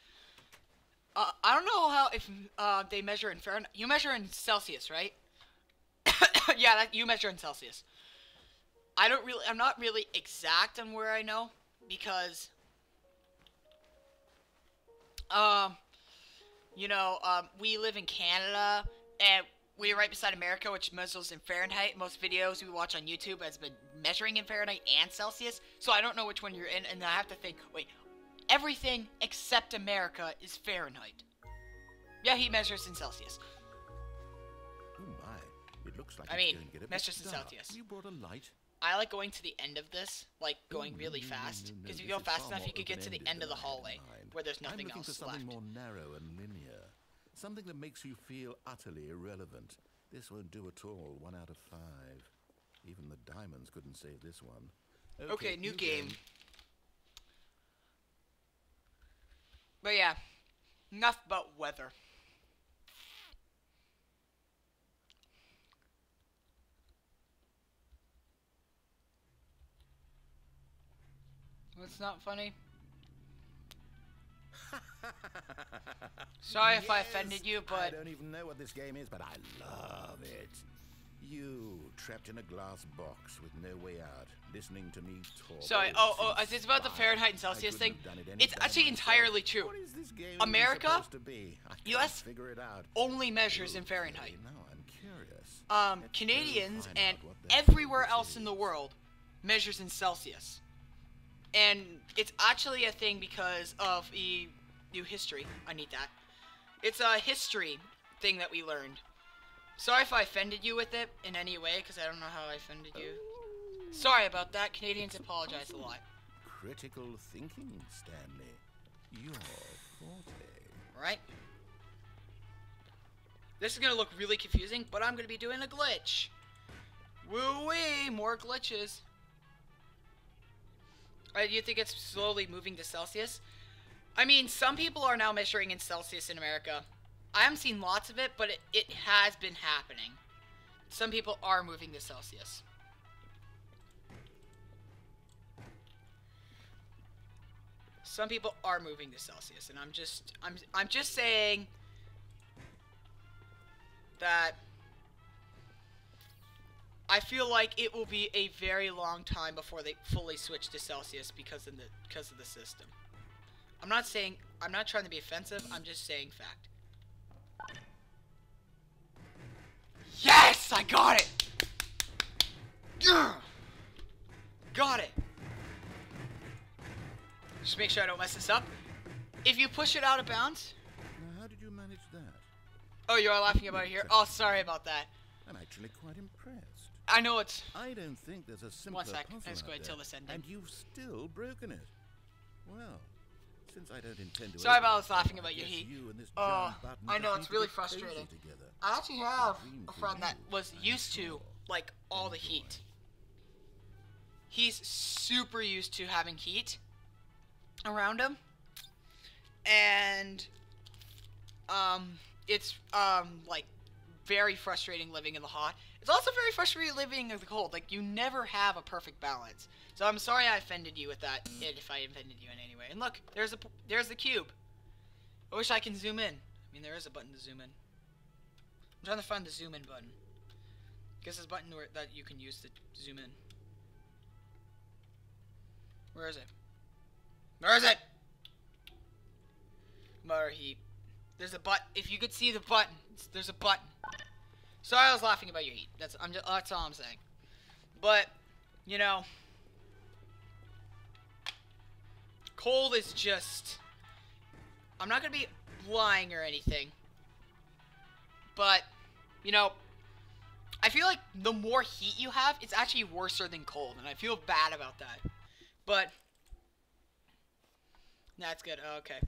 I don't know how if they measure in Fahrenheit. You measure in Celsius, right? Yeah, you measure in Celsius. I'm not really exact on where I know, because, we live in Canada, and we're right beside America, which measures in Fahrenheit. Most videos we watch on YouTube has been measuring in Fahrenheit and Celsius, so I don't know which one you're in, and I have to think, wait, everything except America is Fahrenheit. Yeah, he measures in Celsius. Oh my, it looks like I it's mean, going to get a bit measures in dark. Celsius. You brought a light? I like going to the end of this, like going Oh, really no, fast, no, because if you this go is fast far enough, more you could get to the open-ended end of the than I had in hallway, mind. where there's I'm nothing looking else for something left. more narrow and linear. Something that makes you feel utterly irrelevant. This won't do at all. 1 out of 5. Even the diamonds couldn't save this one. Okay, new game. But yeah, enough about weather. What's not funny? Sorry if I offended you, I but don't even know what this game is, but I love it. You, trapped in a glass box with no way out, listening to me talk. sorry. Is this about the Fahrenheit and Celsius thing? It's actually entirely true. What is this game America, supposed to be? I can't US, figure it out. only measures in Fahrenheit. Now I'm curious. Canadians find and out what the hell everywhere this else in the is. world measures in Celsius. And it's actually a thing because of new history. I need that. It's a history thing that we learned. Sorry if I offended you with it in any way, because I don't know how I offended you. Sorry about that. Canadians apologize a lot. Critical thinking, Stanley. Your forte. Right? This is going to look really confusing, but I'm going to be doing a glitch. Woo-wee! More glitches. Do you think it's slowly moving to Celsius? I mean, some people are now measuring in Celsius in America. I haven't seen lots of it, but it has been happening. Some people are moving to Celsius. Some people are moving to Celsius, and I'm just saying that I feel like it will be a very long time before they fully switch to Celsius because of the system. I'm not trying to be offensive, I'm just saying fact. Yes! I got it! Got it! Just make sure I don't mess this up. If you push it out of bounds... Now, how did you manage that? Oh, you are laughing about it here? Oh, sorry about that. I'm actually quite impressed. I know it's... I don't think there's a simpler One sec, puzzle let's out go until there, this ending. and you've still broken it. Well, since I don't intend to... Sorry open about us it, laughing I about your guess heat. you and this Oh, giant button I know, just it's need really to get cozy frustrating. together. I actually have Dream a for friend that you, was I'm used to, sure. like, all the heat. He's super used to having heat around him. And, it's, like, very frustrating living in the hot. It's also very frustrating living in the cold. Like, you never have a perfect balance. So I'm sorry I offended you with that, if I offended you in any way. And look, there's the cube. I wish I can zoom in. I mean, there is a button to zoom in. I'm trying to find the zoom in button. Guess there's a button that you can use to zoom in. Where is it? Where is it? Motor heat. There's a button. If you could see the button, there's a button. Sorry, I was laughing about your heat. That's all I'm saying. But, you know, cold is just... I'm not gonna be lying or anything. But, you know, I feel like the more heat you have, it's actually worse than cold, and I feel bad about that. But that's good. Okay.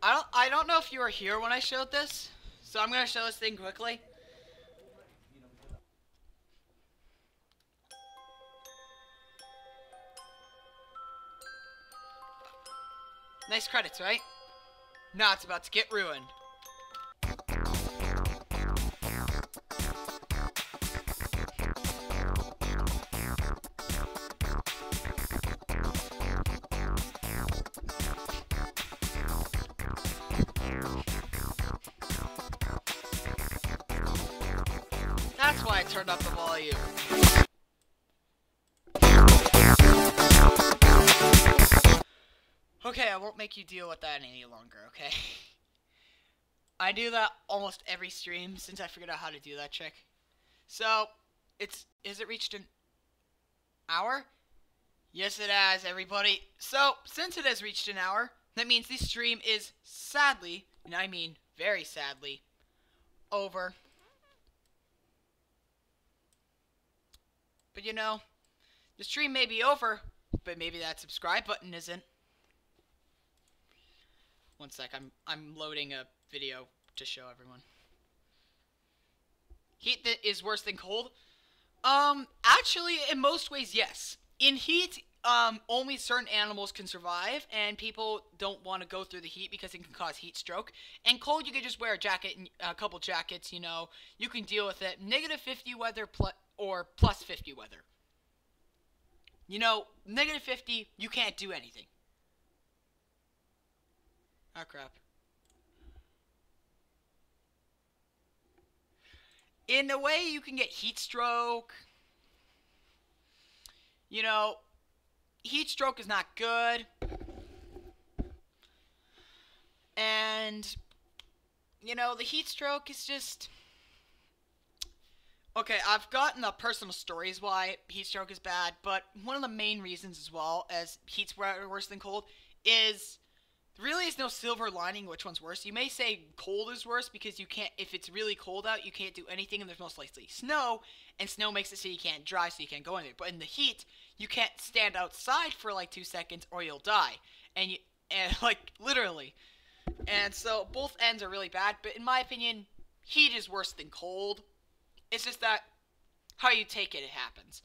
I don't know if you were here when I showed this, so I'm gonna show this thing quickly. Nice credits, right? Now it's about to get ruined. That's why I turned up the volume. I won't make you deal with that any longer, okay? I do that almost every stream since I figured out how to do that trick. So, has it reached an hour? Yes, it has, everybody. So, since it has reached an hour, that means this stream is sadly, and I mean very sadly, over. But you know, the stream may be over, but maybe that subscribe button isn't. One sec, I'm loading a video to show everyone. Heat that is worse than cold? Actually, in most ways, yes. In heat, only certain animals can survive, and people don't want to go through the heat because it can cause heat stroke. And cold, you can just wear a jacket, and a couple jackets, you know. You can deal with it. -50 weather or +50 weather. You know, -50, you can't do anything. Oh, crap. In a way, you can get heat stroke. You know, heat stroke is not good. And, you know, the heat stroke is just... Okay, I've gotten the personal stories why heat stroke is bad, but one of the main reasons as well as heat's worse than cold is... There really is no silver lining which one's worse. You may say cold is worse because you can't, if it's really cold out, you can't do anything and there's most likely snow, and snow makes it so you can't drive, so you can't go anywhere. But in the heat, you can't stand outside for like 2 seconds or you'll die. And like, literally. And so both ends are really bad, but in my opinion, heat is worse than cold. It's just that how you take it, it happens.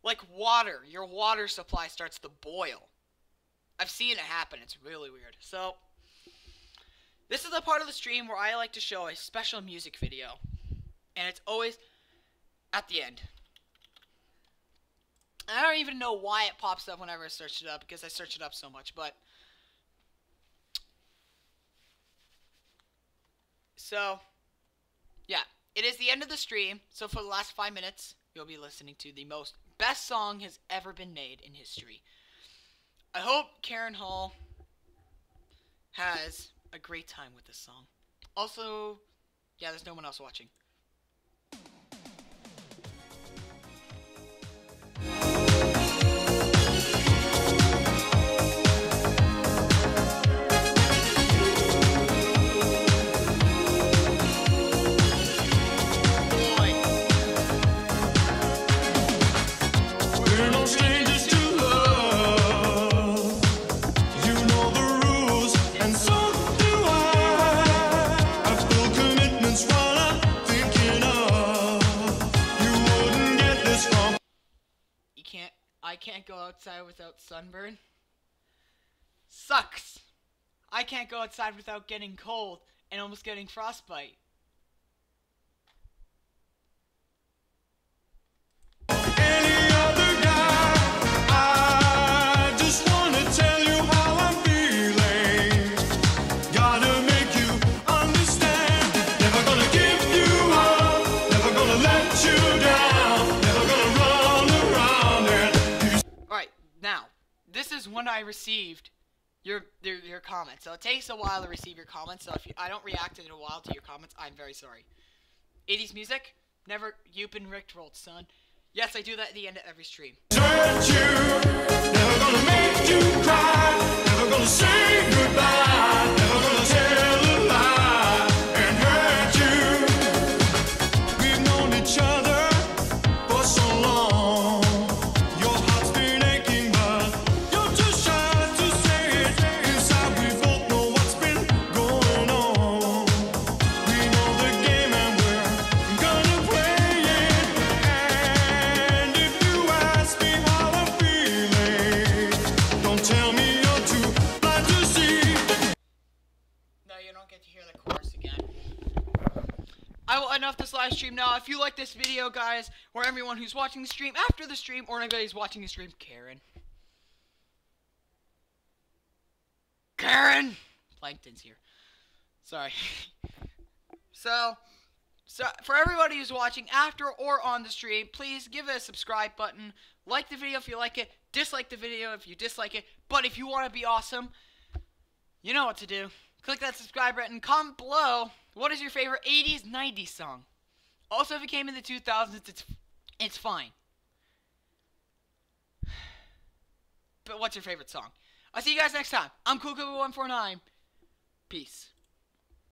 Like water, your water supply starts to boil. I've seen it happen. It's really weird. So, this is the part of the stream where I like to show a special music video. And it's always at the end. I don't even know why it pops up whenever I search it up, because I search it up so much, but... So, yeah. It is the end of the stream, so for the last 5 minutes, you'll be listening to the best song has ever been made in history. I hope Karen Hall has a great time with this song. Also, yeah, there's no one else watching. I can't go outside without sunburn. Sucks. I can't go outside without getting cold and almost getting frostbite. Any other guy, I just wanna tell you how I'm feeling. Gotta make you understand. Never gonna give you up, never gonna let you down, never gonna run around and... Alright, now, this is when I received your comments. So it takes a while to receive your comments, so if I don't react in a while to your comments, I'm very sorry. 80s music? Never, you've been rickrolled, son. Yes, I do that at the end of every stream. Hurt you, never gonna make you cry, never gonna say goodbye, never gonna tell a lie and hurt you. We've known each other for so long. Your heart's been aching, but you're too shy to say it. Inside we both know what's been going on. We know the game and we're gonna play it. And if you ask me how I'm feeling, don't tell me you're too blind to see. No, you don't get to hear the chorus again. I will end off this live stream now. If you like this video, guys, or everyone who's watching the stream after the stream, or anybody who's watching the stream, Karen. Karen! Plankton's here. Sorry. So for everybody who's watching after or on the stream, please give it a subscribe button. Like the video if you like it. Dislike the video if you dislike it. But if you want to be awesome, You know what to do. Click that subscribe button. Comment below. What is your favorite 80s, 90s song? Also, if it came in the 2000s, it's fine. But what's your favorite song? I'll see you guys next time. I'm Cool149. Peace.